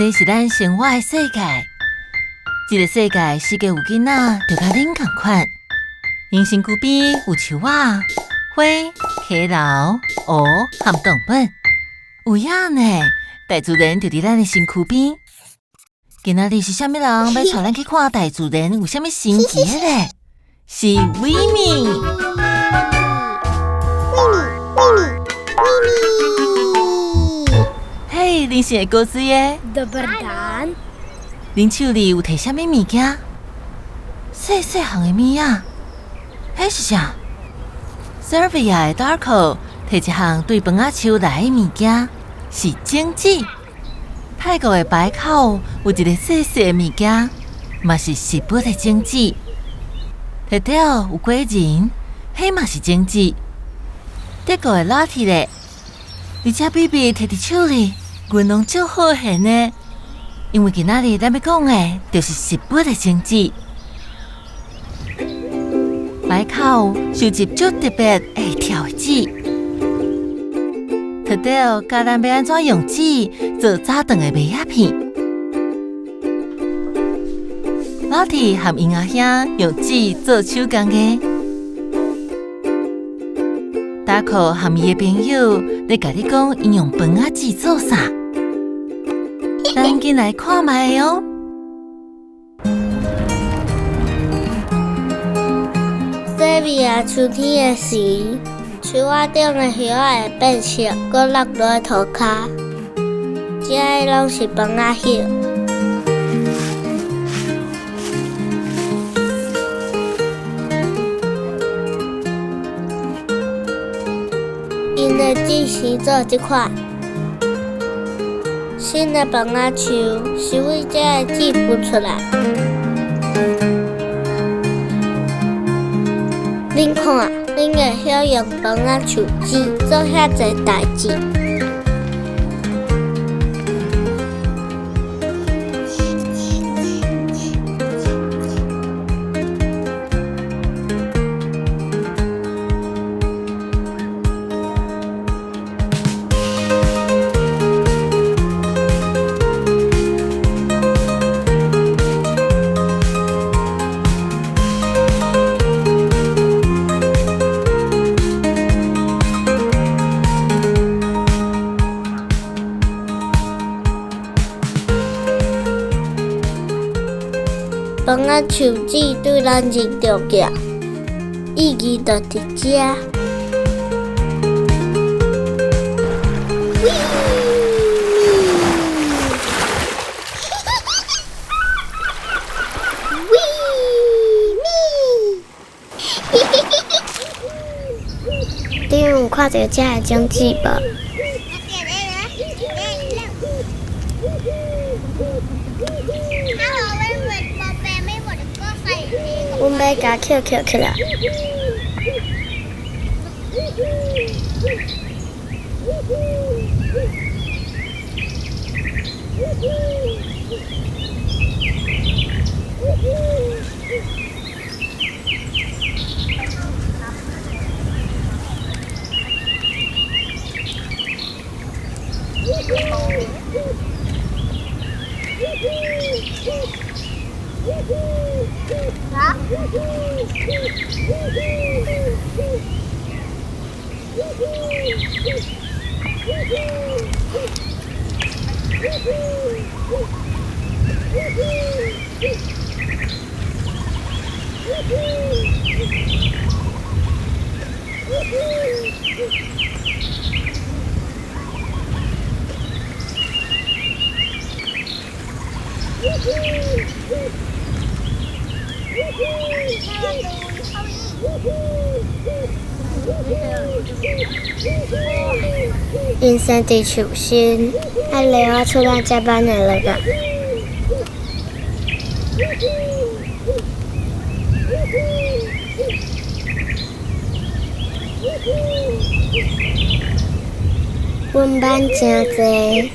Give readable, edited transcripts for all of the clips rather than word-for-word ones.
这是咱生活的世界。这个世界，世界有囡仔，就甲恁同款。因身躯边有树仔、花、溪流、湖和动物。有影呢，大自然就伫咱的身躯边。今仔日是啥物人要带咱去看大自然有啥物神奇的咧？是维米。嘿，恁是会高水的？ Dobar dan。恁手里有摕啥物物件？细细项的物仔，迄是啥 ？Serbia 的 Darko 摕一项对饭仔树来的物件，是荆棘。泰国的白口有一个细细的物件，嘛是食物的荆棘。摕到有果仁，迄嘛是荆棘。德国的拉铁咧，而且比比摕伫手里，阮拢足好闲呢。因为今仔日咱要讲的，就是食物的荆棘。白口收集足特别会跳的籽，特到教咱要安怎用籽做早顿的麦仔片。老弟和婴仔兄用籽做手工艺。大可和伊的朋友咧，甲你讲因用饭仔籽做啥？咱紧来看卖哦。西边啊，春天的时，树仔顶的叶仔会变色，搁落落土骹，这个拢是饭仔叶。因的籽是做这款。新的饭仔树是为这个籽孵出来。恁看，恁会晓用饭仔树籽做遐济代志。饭仔树籽对咱真重要，意义就伫遮。你有看到遮的种子无？阮要甲捡起来。啊！因生伫树身，领我出咱这班的落个。阮班真济，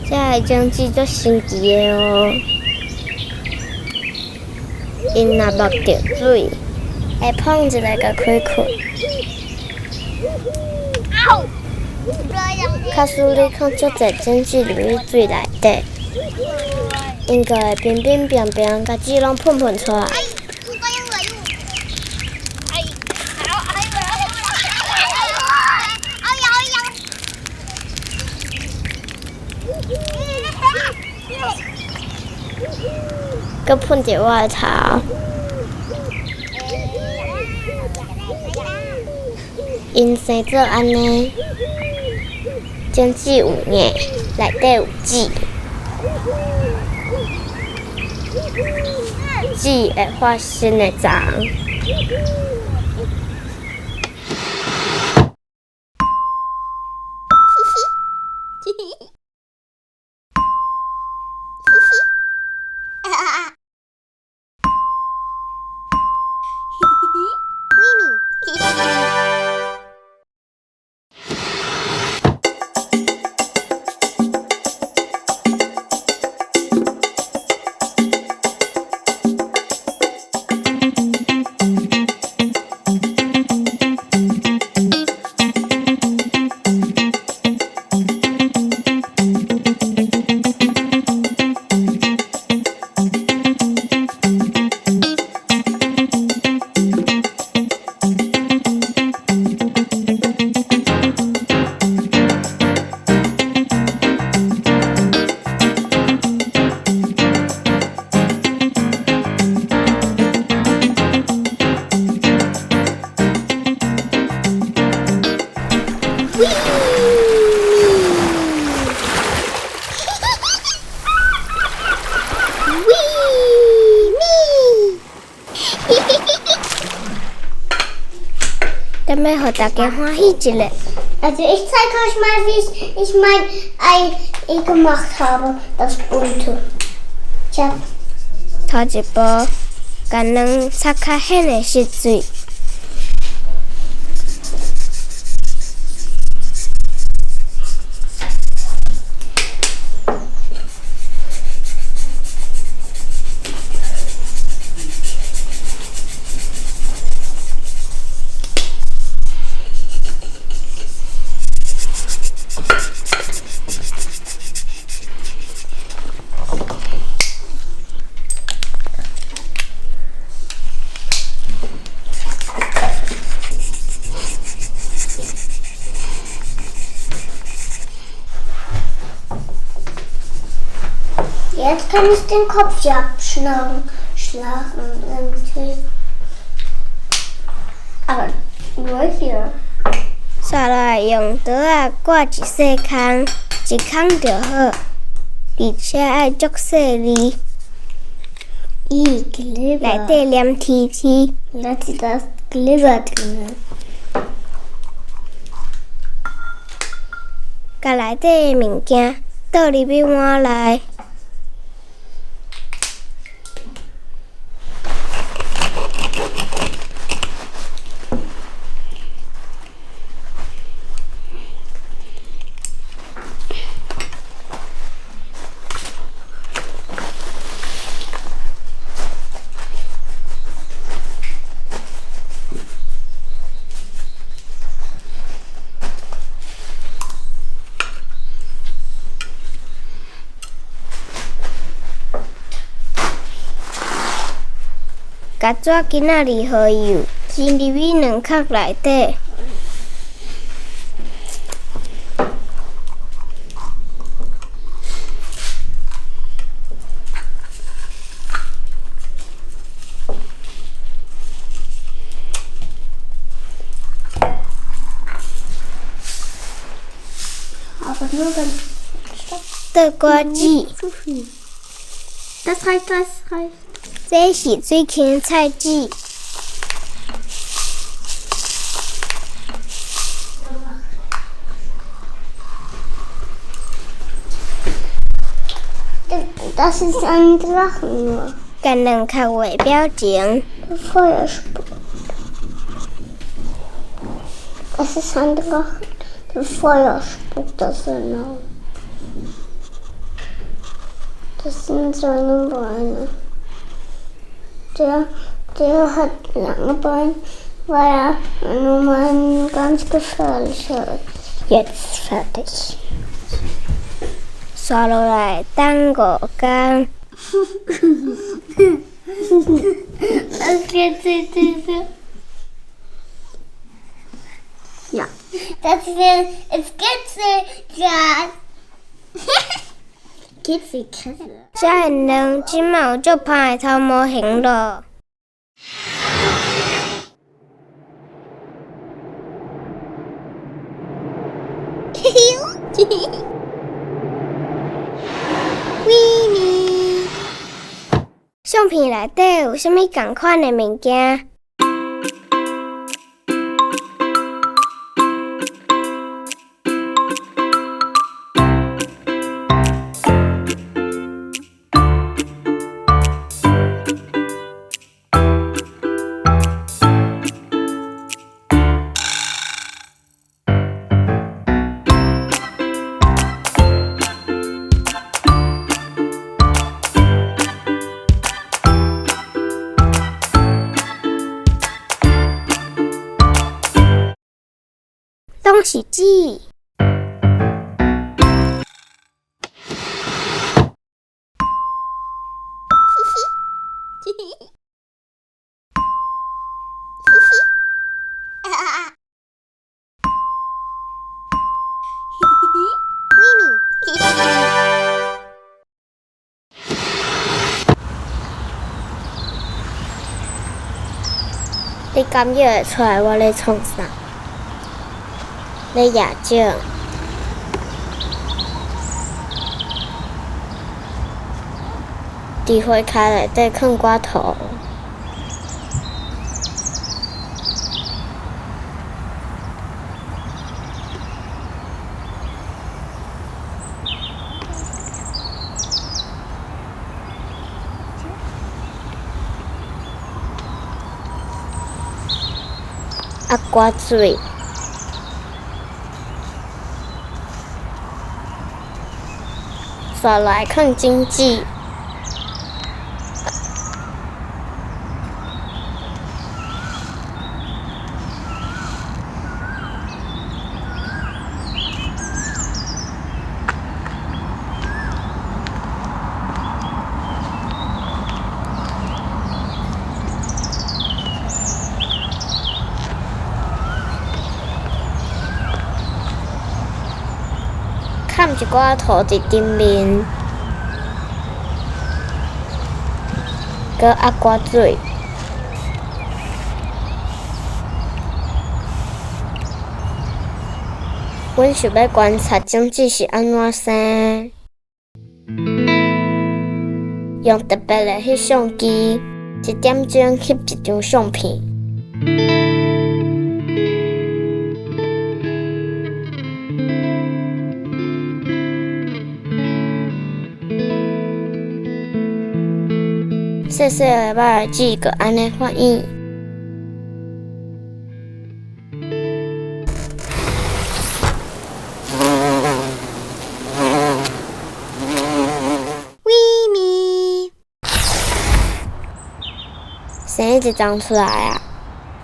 这个种子足神奇的哦。因若摸着水，会碰一个甲开困。卡苏里看足侪真水流入水内底，应该会冰冰冰冰，甲水拢喷喷出来。佮喷着我的头，因生做安尼，真水有硬，内底有籽，籽会发新的丛。咱要互大家欢喜一下。Also ich zeige euch mal, wie ich mein Ei gemacht habe, das bunte. Tja. 头一步，甲卵擦较显的湿水。Jetzt kann ich den Kopf abschlagen irgendwie. Aber nur hier. 刷来用刀啊刮一细空，一空就好，而且爱足细腻。内底黏贴贴。Lass das Glibber drin. 甲内底的物件倒入去碗内。甲纸巾仔离合油浸入去卵壳内底，倒瓜子。Das reicht. 这是水芹菜籽。Das ist ein Drachen nur. 甲卵壳画表情。Feuerspuck. Das ist ein Drachen. Der Feuer spuckt das hinaus. Das sind seine Beine. Der hat lange Beine, weil er nun mal ein ganz gefährlicher ist. Jetzt fertig. 刷落来等5天。Was geht diese? Ja. Das will es Kitzelglas. Kitzelkresse. 遮现人即嘛有足歹的头模型咯。相片内底有啥物共款的物件？东西机。你感觉会出来我咧创啥？咧野酒，伫花卡内底囥寡土。啊，刮水。刷来更经济。砍一寡土伫顶面，搁压寡水。阮想要观察种子是安怎生，用特别的翕相机，一点钟翕一张相片。细细的尾子，搁安尼反应。咪咪，生一张出来啊！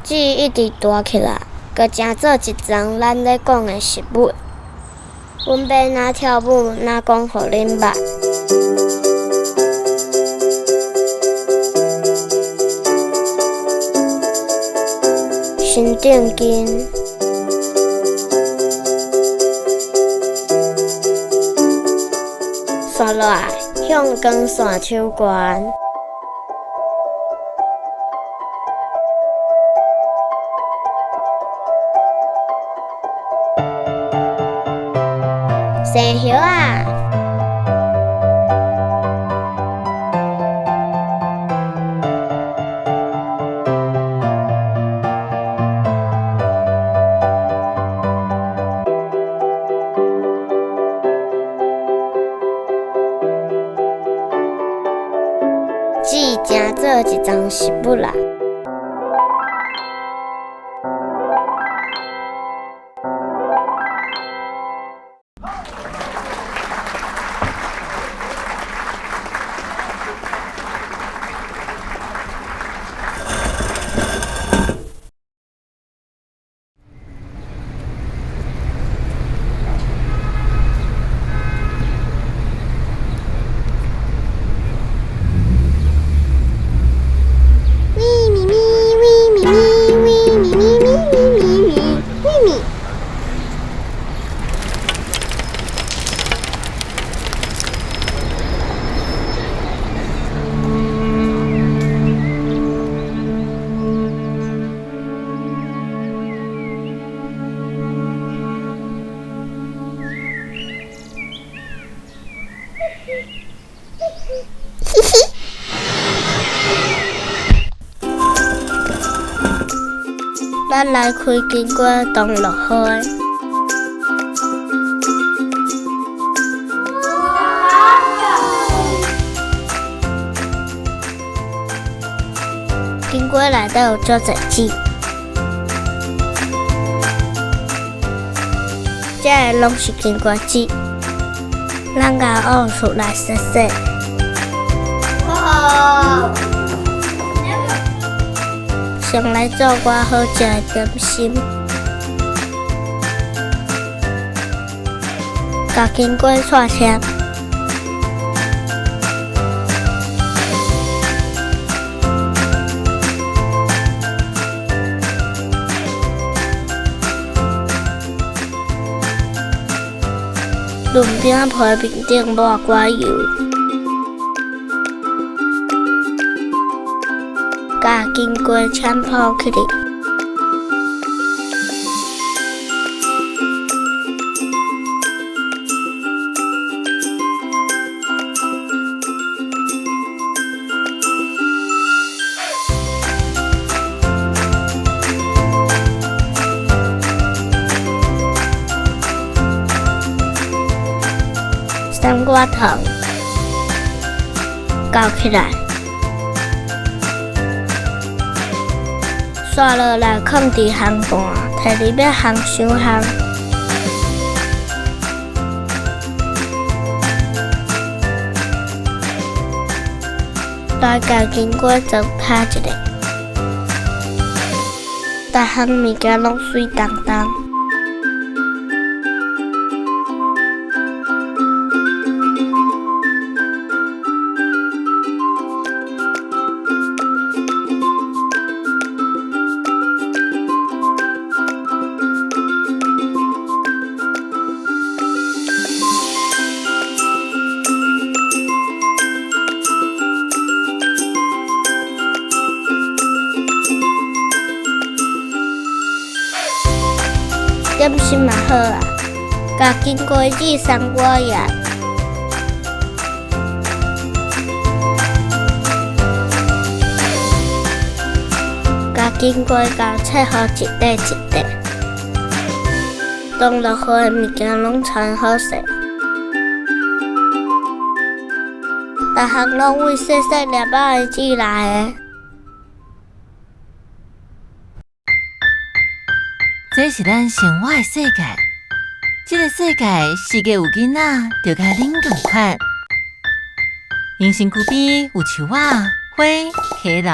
籽一直大起来，搁成做一张咱咧讲的食物。阮要哪跳舞，哪讲互恁捌。新正经，刷落来向光线手悬，生叶啊！籽成做一张食物啦。咱来开经过同乐会。经过内底有足侪钱，这个拢是经过钱，咱甲学出来说说。上来做我好食的点心，甲经过串车。轮饼皮面顶抹寡油，甲经过浅泡起来。三瓜糖搞起来，刷落来放伫烘盘，摕入要烘伤烘。来甲经过糟拍一下，逐项物件拢水当当。点心嘛好啊，甲经过煮三果叶，甲经过交切好一块一块，同乐会的物件拢穿好势，逐项拢为细细粒仔的煮来的。这是咱生活的世界，这个世界世界有囡仔，就甲恁同款。因身躯边有树仔、花、溪流、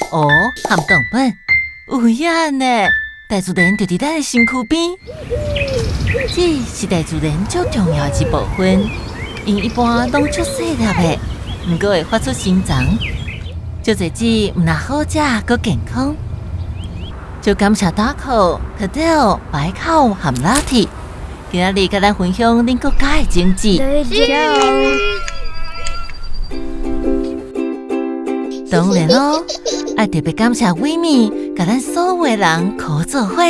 湖和动物，有影呢。大自然就伫咱的身躯边，这是大自然最重要的一部分。因一般拢足细粒的，毋过会发出心脏，足侪籽毋但好食，阁健康。就感谢大口、特调、白口和拉提，今仔日甲咱分享恁国家的经济。当然咯，爱特别感谢伟米，甲咱所有的人合作伙。